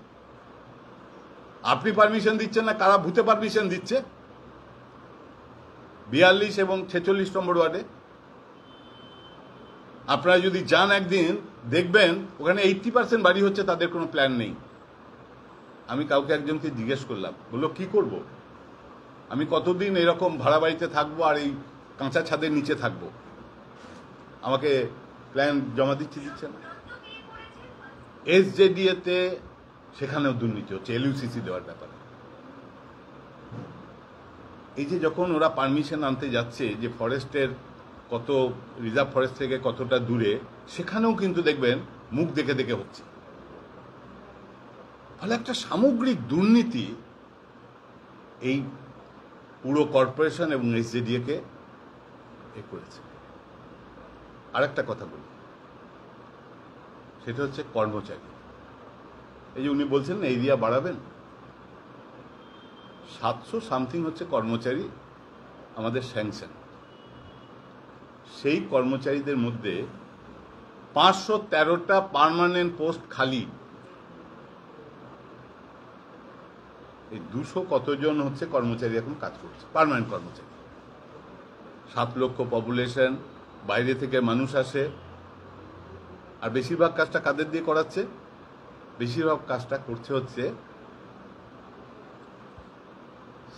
আপনি পারমিশন দিচ্ছেন না, কারা ভূতে পারমিশন দিচ্ছে? 42 এবং 46 নম্বর ওয়ার্ডে আপনারা যদি যান একদিন দেখবেন ওখানে 80% বাড়ি হচ্ছে, তাদের কোনো প্ল্যান নেই। আমি কাউকে একজনকে জিজ্ঞেস করলাম, বললো কি করব, আমি কতদিন এরকম ভাড়া বাড়িতে থাকবো আর এই কাঁচা ছাদের নিচে থাকবো, আমাকে প্ল্যান জমা দিচ্ছে না। এসজেডিএতে সেখানেও দুর্নীতি হচ্ছে LUCC দেওয়ার ব্যাপারে। এই যে যখন ওরা পারমিশন আনতে যাচ্ছে যে ফরেস্টের কত রিজার্ভ ফরেস্ট থেকে কতটা দূরে, সেখানেও কিন্তু দেখবেন মুখ দেখে দেখে হচ্ছে। ফলে একটা সামগ্রিক দুর্নীতি এই পুরো কর্পোরেশন এবং এসজেডিএকে করেছে। আরেকটা কথা বলি, সেটা হচ্ছে কর্মচারী। এই যে উনি বলছেন না এরিয়া বাড়াবেন, 700 সামথিং হচ্ছে কর্মচারী আমাদের স্যাংশন। সেই কর্মচারীদের মধ্যে 513টা পার্মানেন্ট পোস্ট খালি। এই 200 কতজন হচ্ছে কর্মচারী এখন কাজ করছে, পার্মানেন্ট কর্মচারী। 7 লক্ষ পপুলেশন, বাইরে থেকে মানুষ আসে। আর বেশিরভাগ কাজটা কাদের দিয়ে করাচ্ছে? বেশিরভাগ কাজটা করছে হচ্ছে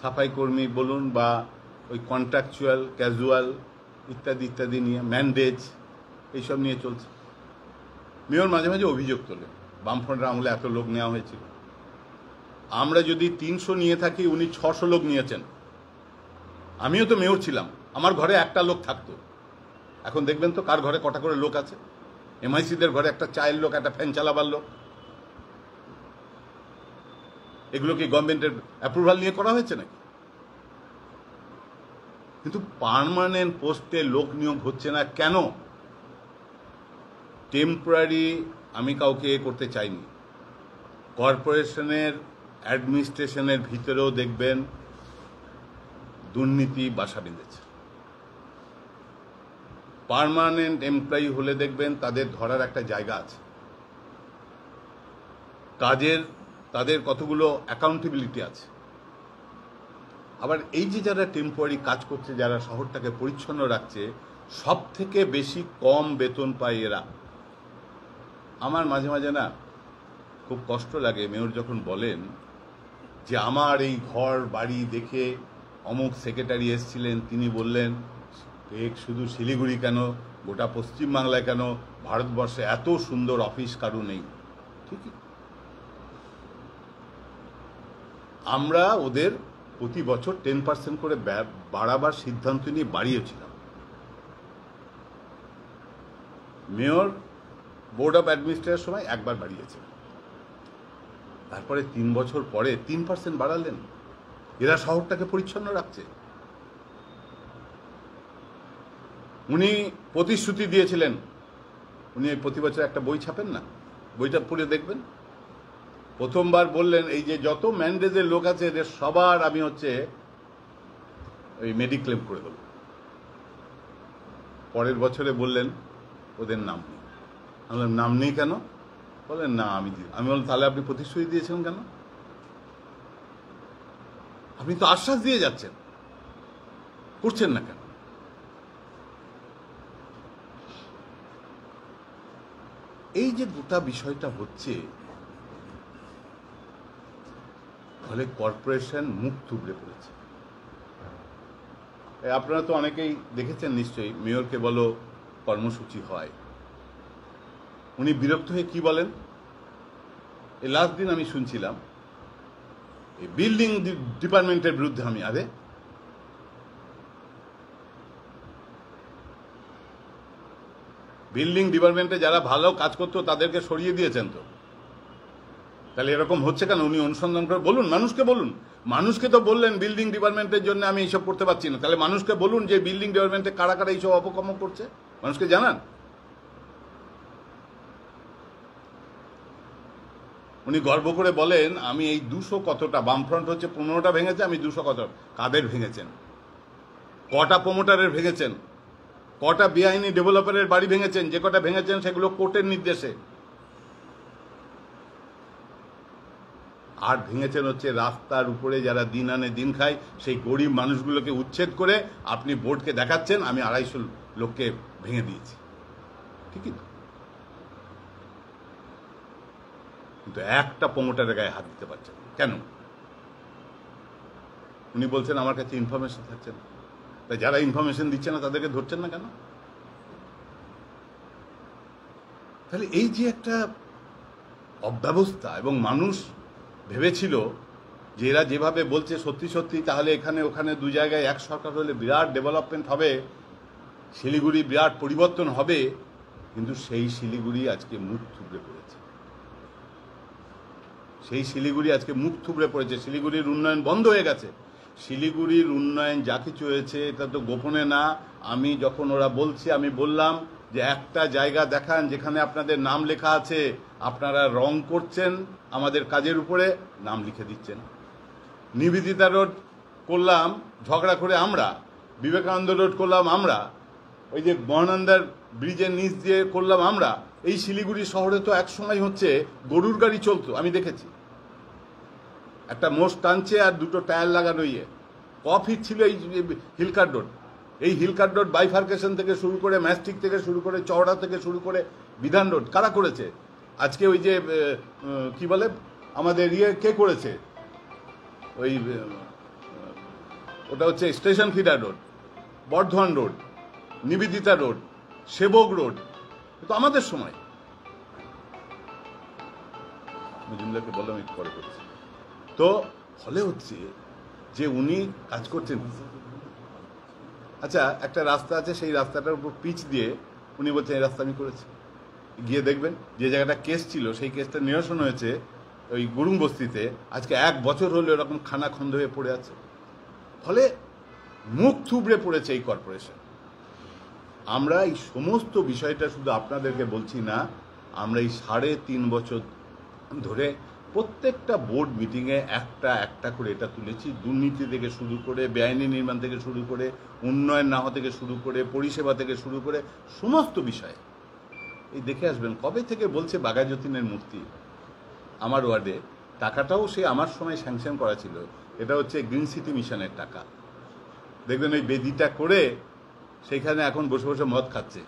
সাফাই কর্মী বলুন বা ওই কন্ট্রাকচুয়াল, ক্যাজুয়াল ইত্যাদি ইত্যাদি নিয়ে, ম্যান্ডেজ এইসব নিয়ে চলছে। মেয়র মাঝে মাঝে অভিযোগ তোলে বামফ্রন্টের আমলে এত লোক নেওয়া হয়েছিল। আমরা যদি 300 নিয়ে থাকি, উনি 600 লোক নিয়েছেন। আমিও তো মেয়র ছিলাম, আমার ঘরে একটা লোক থাকতো। এখন দেখবেন তো কার ঘরে কটা করে লোক আছে। MICদের ঘরে একটা চায়ের লোক, একটা ফ্যান চালাবার লোক। এগুলো কি গভর্নমেন্টের অ্যাপ্রুভাল নিয়ে করা হয়েছে নাকি? কিন্তু পার্মানেন্ট পোস্টে লোক নিয়োগ হচ্ছে না কেন? টেম্পোরারি আমি কাউকে করতে চাইনি। কর্পোরেশনের অ্যাডমিনিস্ট্রেশনের ভিতরেও দেখবেন দুর্নীতি বাসা বেঁধেছে। পার্মানেন্ট এমপ্লয়ি হলে দেখবেন তাদের ধরার একটা জায়গা আছে, তাদের কতগুলো অ্যাকাউন্টেবিলিটি আছে। আবার এই যে যারা টেম্পোরারি কাজ করছে, যারা শহরটাকে পরিচ্ছন্ন রাখছে, সব থেকে বেশি কম বেতন পায় এরা। আমার মাঝে মাঝে না খুব কষ্ট লাগে মেয়র যখন বলেন যে আমার এই ঘর বাড়ি দেখে অমুক সেক্রেটারি এসেছিলেন, তিনি বললেন শুধু শিলিগুড়ি কেন, গোটা পশ্চিমবাংলায় কেন, ভারতবর্ষে এত সুন্দর অফিস কারো নেই। ঠিকই, আমরা ওদের প্রতি বছর 10% করে বাড়াবার সিদ্ধান্ত নিয়ে বাড়িয়েছিলাম। মেয়র বোর্ড অফ অ্যাডমিনিস্ট্রেশনের সময় একবার বাড়িয়েছে, তারপরে 3 বছর পরে 3% বাড়ালেন। এরা শহরটাকে পরিচ্ছন্ন রাখছে। উনি প্রতিশ্রুতি দিয়েছিলেন, উনি প্রতি বছর একটা বই ছাপেন না, বইটা পড়ে দেখবেন। প্রথমবার বললেন এই যে যত ম্যান্ডেজের লোক আছে এদের সবার আমি ওই মেডিক্লেম করে দেবো। পরের বছরে বললেন ওদের নাম নেই। আমি বললাম নাম নেই কেন? বললেন না আমি বললাম তাহলে আপনি প্রতিশ্রুতি দিয়েছেন কেন? আপনি তো আশ্বাস দিয়ে যাচ্ছেন, করছেন না কেন? এই যে গোটা বিষয়টা হচ্ছে, ফলে কর্পোরেশন মুখ থুবড়ে পড়েছে। আপনারা তো অনেকেই দেখেছেন নিশ্চয়ই, মেয়রকে বলো কর্মসূচি হয়, উনি বিরক্ত হয়ে কি বলেন? এই লাস্ট দিন আমি শুনছিলাম এই বিল্ডিং ডিপার্টমেন্টের বিরুদ্ধে আরে বিল্ডিং ডিপার্টমেন্টে যারা ভালো কাজ করতো তাদেরকে সরিয়ে দিয়েছেন তো, তাহলে এরকম হচ্ছে কেন? উনি অনুসন্ধান করে বলুন, মানুষকে বলুন। মানুষকে তো বললেন বিল্ডিং ডিপার্টমেন্টের জন্য আমি এইসব করতে পারছি না, তাহলে মানুষকে বলুন যে বিল্ডিং ডিপার্টমেন্টে কারা কারা এইসব অপকর্ম করছে, মানুষকে জানান। উনি গর্ব করে বলেন আমি এই 200 কতটা, বামফ্রন্ট হচ্ছে 15টা ভেঙেছে, আমি 200 কত। কাদের ভেঙেছেন? কটা প্রমোটারের ভেঙেছেন? কটা বেআইনি ডেভেলপারের বাড়ি ভেঙেছেন? যে কটা ভেঙেছেন সেগুলো কোর্টের নির্দেশে। আর ভেঙেছেন হচ্ছে রাস্তার উপরে যারা দিন আনে দিন খায় সেই গরিব মানুষগুলোকে উচ্ছেদ করে আপনি বোর্ডকে দেখাচ্ছেন আমি 250 লোককে ভেঙে দিয়েছি। ঠিকই তো, কিন্তু একটা প্রমোটারের গায়ে হাত দিতে পারছেন কেন? উনি বলছেন আমার কাছে ইনফরমেশন থাকছে না। তাই যারা ইনফরমেশন দিচ্ছে না তাদেরকে ধরছেন না কেন? তাহলে এই যে একটা অব্যবস্থা, এবং মানুষ ভেবেছিল যে এরা যেভাবে বলছে সত্যি সত্যি তাহলে এখানে ওখানে 2 জায়গায় এক সরকার হলে বিরাট ডেভেলপমেন্ট হবে, শিলিগুড়ি বিরাট পরিবর্তন হবে, কিন্তু সেই শিলিগুড়ি আজকে মুখ থুবড়ে পড়েছে। সেই শিলিগুড়ি আজকে মুখ থুবড়ে পড়েছে। শিলিগুড়ির উন্নয়ন বন্ধ হয়ে গেছে। শিলিগুড়ির উন্নয়ন যা কিছু হয়েছে এটা তো গোপনে না। আমি যখন ওরা বলছে আমি বললাম যে একটা জায়গা দেখান যেখানে আপনাদের নাম লেখা আছে, আপনারা রং করছেন আমাদের কাজের উপরে, নাম লিখে দিচ্ছেন। নিবেদিতা রোড করলাম ঝগড়া করে আমরা, বিবেকানন্দ রোড করলাম আমরা, ওই যে মহানন্দার ব্রিজের নিচ দিয়ে করলাম আমরা। এই শিলিগুড়ি শহরে তো এক সময় হচ্ছে গরুর গাড়ি চলতো, আমি দেখেছি। একটা মোষ টানছে আর 2টো টায়ার লাগানো। কফিট ছিল এই হিলকার রোড। এই হিলকার রোড বাইফার্কেশন থেকে শুরু করে ম্যাস্টিক থেকে শুরু করে চওড়া থেকে শুরু করে বিধান রোড কারা করেছে? আজকে ওই যে কি বলে আমাদের কে করেছে? ওই ওটা হচ্ছে station feeder road, Bardhaman road, Nivedita road, সেবক রোড, তো আমাদের সময়। মজুমদারকে বললাম একটু পরে করছি। তো ফলে হচ্ছে যে উনি কাজ করছেন। আচ্ছা, একটা রাস্তা আছে, সেই রাস্তাটার উপর পিচ দিয়ে উনি বলছেন এই রাস্তা আমি করেছি। গিয়ে দেখবেন যে জায়গাটা কেস ছিল সেই কেসটা নিরসন হয়েছে ওই গুরুং বস্তিতে। আজকে 1 বছর হলে এরকম খানাখন্দ হয়ে পড়ে আছে। ফলে মুখ থুবড়ে পড়েছে এই কর্পোরেশন। আমরা এই সমস্ত বিষয়টা শুধু আপনাদেরকে বলছি না, আমরা এই 3.5 বছর ধরে প্রত্যেকটা বোর্ড মিটিংয়ে একটা করে এটা তুলেছি। দুর্নীতি থেকে শুরু করে, বেআইনি নির্মাণ থেকে শুরু করে, উন্নয়ন না হওয়া থেকে শুরু করে, পরিষেবা থেকে শুরু করে সমস্ত বিষয়ে। এই দেখে আসবেন কবে থেকে বলছে বাঘাযতীনের মূর্তি আমার ওয়ার্ডে, টাকাটাও সে আমার সময় স্যাংশন করা ছিল। এটা হচ্ছে গ্রিন সিটি মিশনের টাকা। দেখবেন ওই বেদিটা করে সেখানে এখন বসে বসে মদ খাচ্ছে,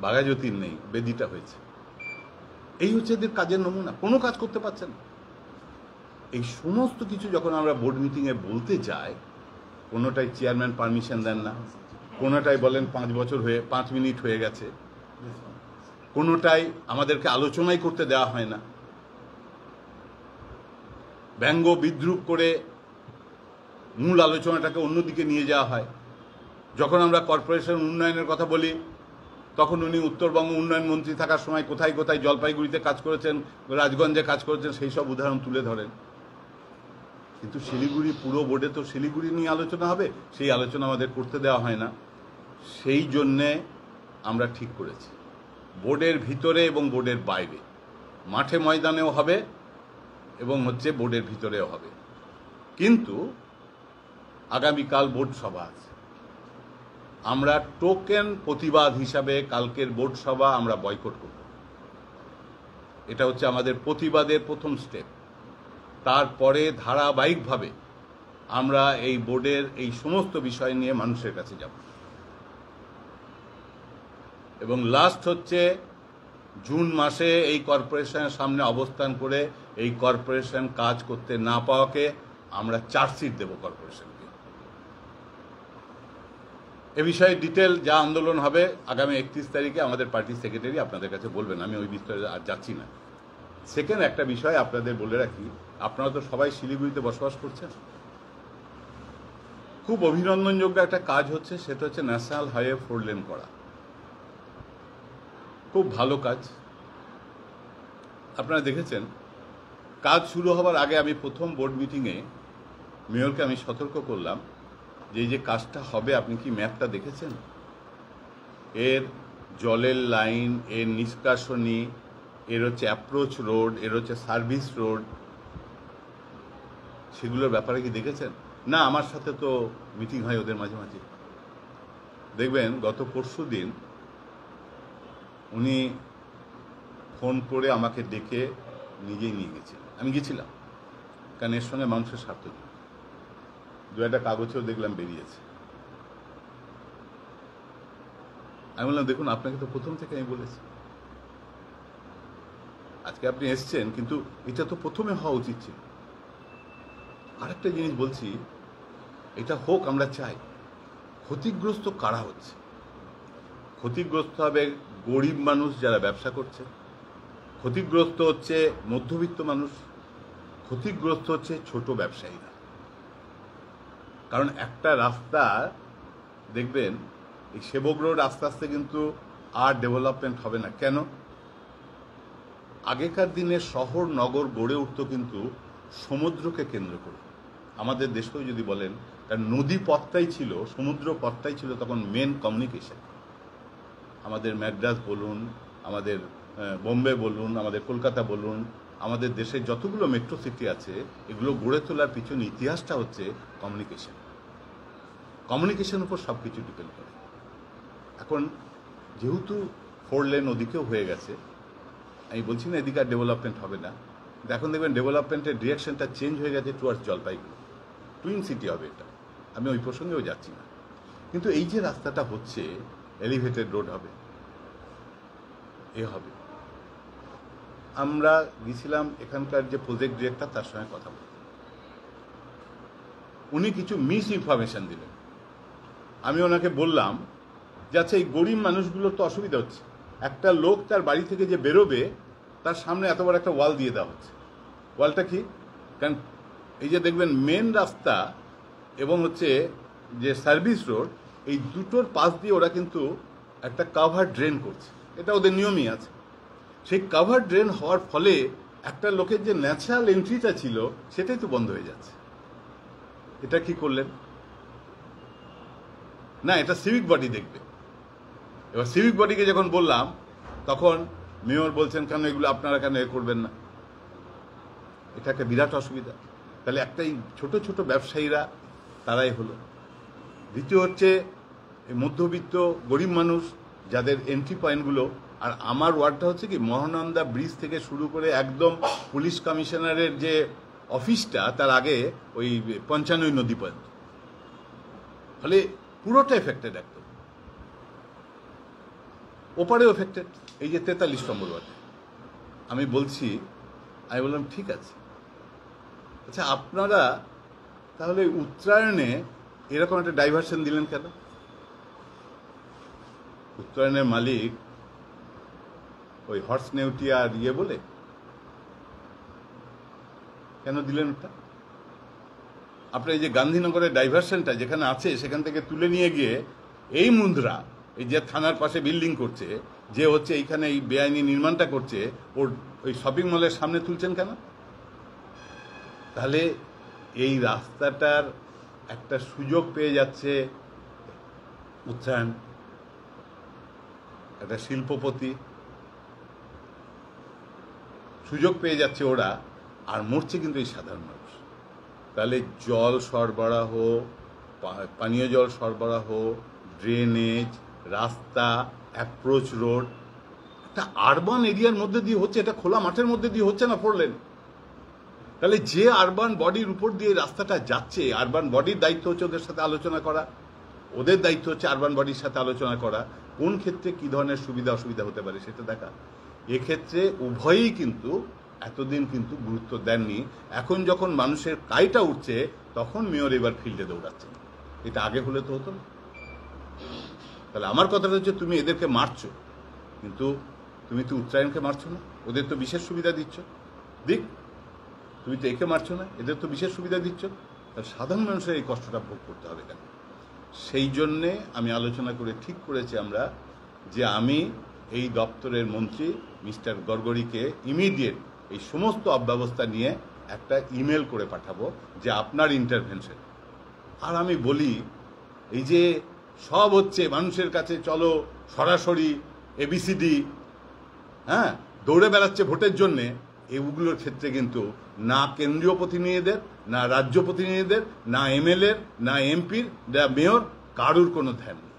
বাঘাযতীন নেই, বেদিটা হয়েছে। এই হচ্ছে এদের কাজের নমুনা। কোনো কাজ করতে পারছে না। এই সমস্ত কিছু যখন আমরা বোর্ড মিটিংয়ে বলতে যাই, কোনোটাই চেয়ারম্যান পারমিশন দেন না, কোনোটাই বলেন 5 মিনিট হয়ে গেছে, কোনোটাই আমাদেরকে আলোচনাই করতে দেওয়া হয় না। ব্যঙ্গ বিদ্রুপ করে মূল আলোচনাটাকে অন্যদিকে নিয়ে যাওয়া হয়। যখন আমরা কর্পোরেশন উন্নয়নের কথা বলি তখন উনি উত্তরবঙ্গ উন্নয়ন মন্ত্রী থাকার সময় কোথায় কোথায় জলপাইগুড়িতে কাজ করেছেন, রাজগঞ্জে কাজ করেছেন, সেই সব উদাহরণ তুলে ধরেন। কিন্তু শিলিগুড়ি পুরো বোর্ডে তো শিলিগুড়ি নিয়ে আলোচনা হবে, সেই আলোচনা আমাদের করতে দেওয়া হয় না। সেই জন্যে আমরা ঠিক করেছি বোর্ডের ভিতরে এবং বোর্ডের বাইরে, মাঠে ময়দানেও হবে এবং বোর্ডের ভিতরেও হবে। কিন্তু আগামীকাল বোর্ড সভা আছে, আমরা টোকেন প্রতিবাদ হিসাবে কালকের বোর্ড সভা আমরা বয়কট করব। এটা হচ্ছে আমাদের প্রতিবাদের প্রথম স্টেপ। তারপরে ধারাবাহিকভাবে আমরা এই বোর্ডের এই সমস্ত বিষয় নিয়ে মানুষের কাছে যাব এবং লাস্ট হচ্ছে জুন মাসে এই কর্পোরেশনের সামনে অবস্থান করে এই কর্পোরেশন কাজ করতে না পাওয়াকে আমরা চার্জশিট দেব কর্পোরেশনকে। এ বিষয়ে ডিটেল যা আন্দোলন হবে আগামী 31 তারিখে আমাদের পার্টির সেক্রেটারি আপনাদের কাছে বলবেন, আমি ওই বিষয়ে আর যাচ্ছি না। সেকেন্ড একটা বিষয় আপনাদের বলে রাখি, আপনারা তো সবাই শিলিগুড়িতে বসবাস করছেন। খুব অভিনন্দনযোগ্য একটা কাজ হচ্ছে, সেটা হচ্ছে ন্যাশনাল হাইওয়ে 4 লেন করা। খুব ভালো কাজ। আপনারা দেখেছেন কাজ শুরু হওয়ার আগে আমি প্রথম বোর্ড মিটিংয়ে মেয়রকে আমি সতর্ক করলাম যে এই যে কাজটা হবে আপনি কি ম্যাপটা দেখেছেন, এর জলের লাইন, এর নিষ্কাশনী, এর হচ্ছে অ্যাপ্রোচ রোড, এর হচ্ছে সার্ভিস রোড, সেগুলোর ব্যাপারে কি দেখেছেন? না, আমার সাথে তো মিটিং হয় ওদের মাঝে মাঝে। দেখবেন গত পরশু দিন উনি ফোন করে আমাকে ডেকে নিজেই নিয়ে গেছিলেন, আমি গেছিলাম, কারণ এর সঙ্গে মানুষের স্বার্থ জড়িত। দু একটা কাগজেও দেখলাম বেরিয়েছে। আমি বললাম দেখুন আপনাকে তো প্রথম থেকে আমি বলেছি, আজকে আপনি এসছেন কিন্তু এটা তো প্রথমে হওয়া উচিত ছিল। আরেকটা জিনিস বলছি, এটা হোক আমরা চাই। ক্ষতিগ্রস্ত কারা হচ্ছে? ক্ষতিগ্রস্ত হবে গরিব মানুষ যারা ব্যবসা করছে, ক্ষতিগ্রস্ত হচ্ছে মধ্যবিত্ত মানুষ, ক্ষতিগ্রস্ত হচ্ছে ছোট ব্যবসায়ীরা। কারণ একটা রাস্তা দেখবেন এই সেবক রোড আস্তে আস্তে কিন্তু আর ডেভেলপমেন্ট হবে না। কেন? আগেকার দিনে শহর নগর গড়ে উঠত কিন্তু সমুদ্রকে কেন্দ্র করে। আমাদের দেশেও যদি বলেন, কারণ নদী পথটাই ছিল, সমুদ্র পথটাই ছিল তখন মেন কমিউনিকেশন। আমাদের ম্যাড্রাস বলুন, আমাদের বোম্বে বলুন, আমাদের কলকাতা বলুন, আমাদের দেশের যতগুলো মেট্রো সিটি আছে এগুলো গড়ে তোলার পিছনে ইতিহাসটা হচ্ছে কমিউনিকেশন। কমিউনিকেশন উপর সব কিছু ডিপেন্ড করে। এখন যেহেতু 4 লেন ওদিকেও হয়ে গেছে, আমি বলছি না এদিকে আর ডেভেলপমেন্ট হবে না, কিন্তু এখন দেখবেন ডেভেলপমেন্টের ডিরেকশনটা চেঞ্জ হয়ে গেছে টুয়ার্ডস জলপাইগুড়ি। টুইন সিটি হবে এটা, আমি ওই প্রসঙ্গেও যাচ্ছি না। কিন্তু এই যে রাস্তাটা হচ্ছে এলিভেটেড রোড হবে, এ হবে। আমরা গেছিলাম এখানকার যে প্রজেক্ট ডিরেক্টর, তার সঙ্গে কথা বলতে, উনি কিছু মিস ইনফরমেশন দিলেন। আমি ওনাকে বললাম যে আচ্ছা এই গরিব মানুষগুলোর তো অসুবিধা হচ্ছে, একটা লোক তার বাড়ি থেকে যে বেরোবে তার সামনে এত বড় একটা ওয়াল দিয়ে দেওয়া হচ্ছে। ওয়ালটা কি? কারণ এই যে দেখবেন মেন রাস্তা এবং হচ্ছে যে সার্ভিস রোড, এই দুটোর পাশ দিয়ে ওরা কিন্তু একটা কাভার ড্রেন করছে, এটা ওদের নিয়মই আছে। সেই কাভার ড্রেন হওয়ার ফলে একটা লোকের যে ন্যাচারাল এন্ট্রিটা ছিল সেটাই তো বন্ধ হয়ে যাচ্ছে। এটা কি করলেন? না, এটা সিভিক বডি দেখবে। এবার সিভিক বডিকে যখন বললাম তখন মেয়র বলছেন কেন এগুলো আপনারা কেন এ করবেন না? এটা একটা বিরাট অসুবিধা। তাহলে একটাই ছোট ছোট ব্যবসায়ীরা তারাই হলো। দ্বিতীয় হচ্ছে মধ্যবিত্ত গরিব মানুষ যাদের এন্ট্রি পয়েন্টগুলো, আর আমার ওয়ার্ডটা হচ্ছে কি মহানন্দা ব্রিজ থেকে শুরু করে একদম পুলিশ কমিশনারের যে অফিসটা তার আগে ওই 95 নদী পয়েন্ট, ফলে পুরোটা এফেক্টেড। একদম ওপারেও এফেক্টেড। এই যে 43 নম্বর ওয়ার্ডে আমি বললাম ঠিক আছে, আচ্ছা আপনারা তাহলে উত্তরায়ণে এরকম একটা ডাইভারশন দিলেন কেন? উত্তরায়ণের মালিক ওই হর্স নেউটিয়া আর বলে কেন দিলেন ওটা? আপনার এই যে গান্ধীনগরের ডাইভারশনটা যেখানে আছে সেখান থেকে তুলে নিয়ে গিয়ে এই মুন্দ্রা, এই যে থানার পাশে বিল্ডিং করছে, যে হচ্ছে এইখানে এই বেআইনি নির্মাণটা করছে, ওর ওই শপিং মলের সামনে তুলছেন কেন? তাহলে এই রাস্তাটার একটা সুযোগ পেয়ে যাচ্ছে উত্থান, একটা শিল্পপতি, সুযোগ পেয়ে যাচ্ছে ওরা, আর মরছে কিন্তু এই সাধারণ মানুষ। তাহলে জল সরবরাহ, পানীয় জল সরবরাহ, ড্রেনেজ, রাস্তা, অ্যাপ্রোচ রোড একটা আরবান এরিয়ার মধ্যে দিয়ে হচ্ছে, এটা খোলা মাঠের মধ্যে দিয়ে হচ্ছে না 4 লেন। তাহলে যে আরবান বডির উপর দিয়ে রাস্তাটা যাচ্ছে, আরবান বডির দায়িত্ব হচ্ছে ওদের সাথে আলোচনা করা, ওদের দায়িত্ব হচ্ছে আরবান বডির সাথে আলোচনা করা, কোন ক্ষেত্রে কি ধরনের সুবিধা অসুবিধা হতে পারে সেটা দেখা। এক্ষেত্রে উভয়ই কিন্তু এতদিন কিন্তু গুরুত্ব দেননি। এখন যখন মানুষের কাইটা উঠছে তখন মেয়র এবার ফিল্ডে দৌড়াচ্ছেন। এটা আগে হলে তো হতো না। তাহলে আমার কথাটা হচ্ছে, তুমি এদেরকে মারছো, কিন্তু তুমি তো উত্তরায়ণকে মারছো না, ওদের তো বিশেষ সুবিধা দিচ্ছ। দিক, তুমি তো একে মারছো না, এদের তো বিশেষ সুবিধা দিচ্ছ। তাহলে সাধারণ মানুষের এই কষ্টটা ভোগ করতে হবে কেন? সেই জন্যে আমি আলোচনা করে ঠিক করেছি আমরা, যে আমি এই দপ্তরের মন্ত্রী মিস্টার গডকরিকে ইমিডিয়েট এই সমস্ত অব্যবস্থা নিয়ে একটা ইমেল করে পাঠাবো, যে আপনার ইন্টারভেনশন। আর আমি বলি, এই যে সব হচ্ছে মানুষের কাছে চলো সরাসরি ABCD, হ্যাঁ, দৌড়ে বেড়াচ্ছে ভোটের জন্যে, এগুলোর ক্ষেত্রে কিন্তু না কেন্দ্রীয় প্রতিনিধিদের, না রাজ্য প্রতিনিধিদের, না MLA, না এমপির, না মেয়র, কারুর কোনো ধ্যান নেই।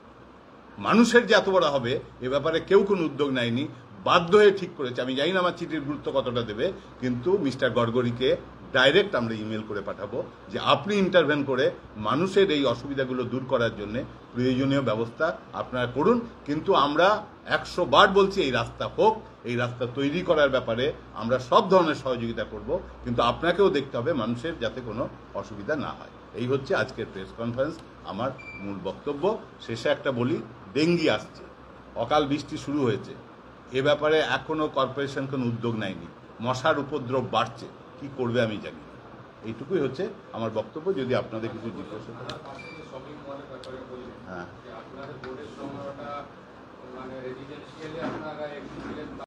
মানুষের যে এত বড় হবে এ ব্যাপারে কেউ কোনো উদ্যোগ নেয়নি, বাধ্য হয়ে ঠিক করেছে। আমি জানি না আমার চিঠির গুরুত্ব কতটা দেবে, কিন্তু মিস্টার গডকরিকে ডাইরেক্ট আমরা ইমেল করে পাঠাবো যে আপনি ইন্টারভেন করে মানুষের এই অসুবিধাগুলো দূর করার জন্য প্রয়োজনীয় ব্যবস্থা আপনারা করুন। কিন্তু আমরা 100 বার বলছি, এই রাস্তা হোক, এই রাস্তা তৈরি করার ব্যাপারে আমরা সব ধরনের সহযোগিতা করব, কিন্তু আপনাকেও দেখতে হবে মানুষের যাতে কোনো অসুবিধা না হয়। এই হচ্ছে আজকের প্রেস কনফারেন্স, আমার মূল বক্তব্য। শেষে একটা বলি, ডেঙ্গি আসছে, অকাল বৃষ্টি শুরু হয়েছে, এ ব্যাপারে এখনো কর্পোরেশন কোনো উদ্যোগ নেয়নি, মশার উপদ্রব বাড়ছে, কি করবে আমি জানি না। এইটুকুই হচ্ছে আমার বক্তব্য। যদি আপনাদের কিছু জিজ্ঞাসা করেন। হ্যাঁ,